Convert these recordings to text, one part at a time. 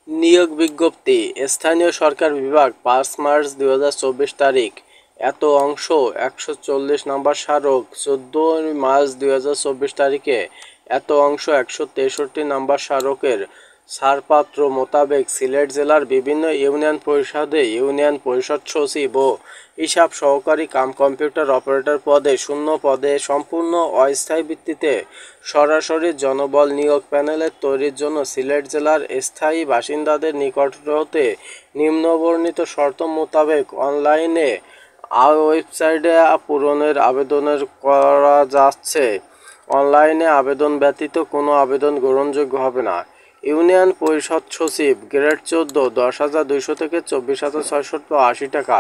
নিয়োগ বিজ্ঞপ্তি স্থানীয় সরকার বিভাগ ৫ মার্চ ২০২৪ তারিখ। এত অংশ ১৪০ নম্বর স্মারক ১৪ মার্চ ২০২৪ তারিখে এত অংশ ১৬৩ নম্বর স্মারকের ছাড়পত্র মোতাবেক সিলেট জেলার বিভিন্ন ইউনিয়ন পরিষদে ইউনিয়ন পরিষদ সচিব ও হিসাব সহকারী কাম কম্পিউটার অপারেটর পদে শূন্য পদে সম্পূর্ণ অস্থায়ী ভিত্তিতে সরাসরি জনবল নিয়োগ প্যানেলের তৈরির জন্য সিলেট জেলার স্থায়ী বাসিন্দাদের নিকট হতে নিম্নবর্ণিত শর্ত মোতাবেক অনলাইনে ওয়েবসাইটে পূরণের আবেদন করা যাচ্ছে। অনলাইনে আবেদন ব্যতীত কোনো আবেদন গ্রহণযোগ্য হবে না। ইউনিয়ন পরিষদ সচিব গ্রেড ১৪ ১০,২০০ থেকে ২৪,৬৮০ টাকা।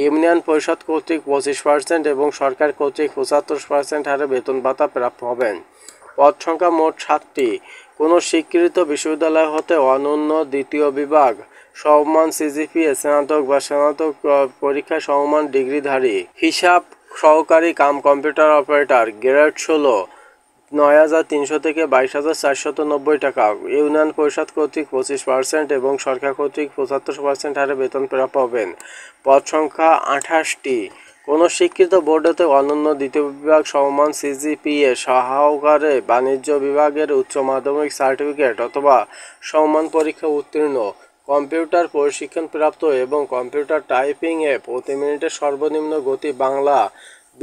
ইউনিয়ন পরিষদ কর্তৃক ২৫% এবং সরকার কর্তৃক ৭৫% হারে বেতন ভাতা প্রাপ্য হবেন। পদ সংখ্যা মোট ৭টি। কোনো স্বীকৃত বিশ্ববিদ্যালয় হতে অনন্য দ্বিতীয় বিভাগ সমমান সিজিপিএ স্নাতক বা স্নাতক পরীক্ষায় সমমান ডিগ্রিধারী। হিসাব সহকারী কাম কম্পিউটার অপারেটর গ্রেড ১৬ ৯,৩০০ থেকে ২২,৪৯০ টাকা। ইউনিয়ন পরিষদ কর্তৃক ২৫% এবং সরকার কর্তৃক ৭৫% হারে বেতন প্রাপ্য হবেন। পদ সংখ্যা ২৮টি। কোনো স্বীকৃত বোর্ড হতে অনন্য দ্বিতীয় বিভাগ সমমান সিজিপিএ সহকারে বাণিজ্য বিভাগের উচ্চ মাধ্যমিক সার্টিফিকেট অথবা সমমান পরীক্ষা উত্তীর্ণ, কম্পিউটার প্রশিক্ষণপ্রাপ্ত এবং কম্পিউটার টাইপিংয়ে প্রতি মিনিটে সর্বনিম্ন গতি বাংলা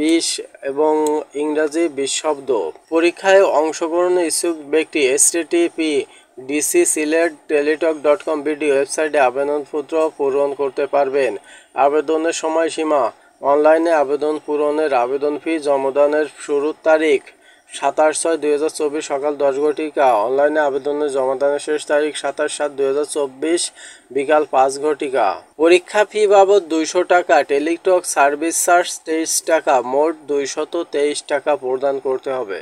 ২০ এবং ইংরাজি ২০ শব্দ। পরীক্ষায় অংশগ্রহণের ইচ্ছুক ব্যক্তি http://dc-silet-teletalk.com/bd ওয়েবসাইটে আবেদনপত্র পূরণ করতে পারবেন। আবেদনের সময়সীমা অনলাইনে আবেদন পূরণের আবেদন ফি জমাদানের শুরুর তারিখ ২৭/৬/২০২৪ সকাল ১০ ঘটিকা। অনলাইনে আবেদনের জমাদানের শেষ তারিখ ২৭/৭/২০২৪ বিকাল ৫ ঘটিকা। পরীক্ষা ফি বাবদ ২০০ টাকা, টেলিটক সার্ভিস চার্জ ২৩ টাকা, মোট ২২৩ টাকা প্রদান করতে হবে।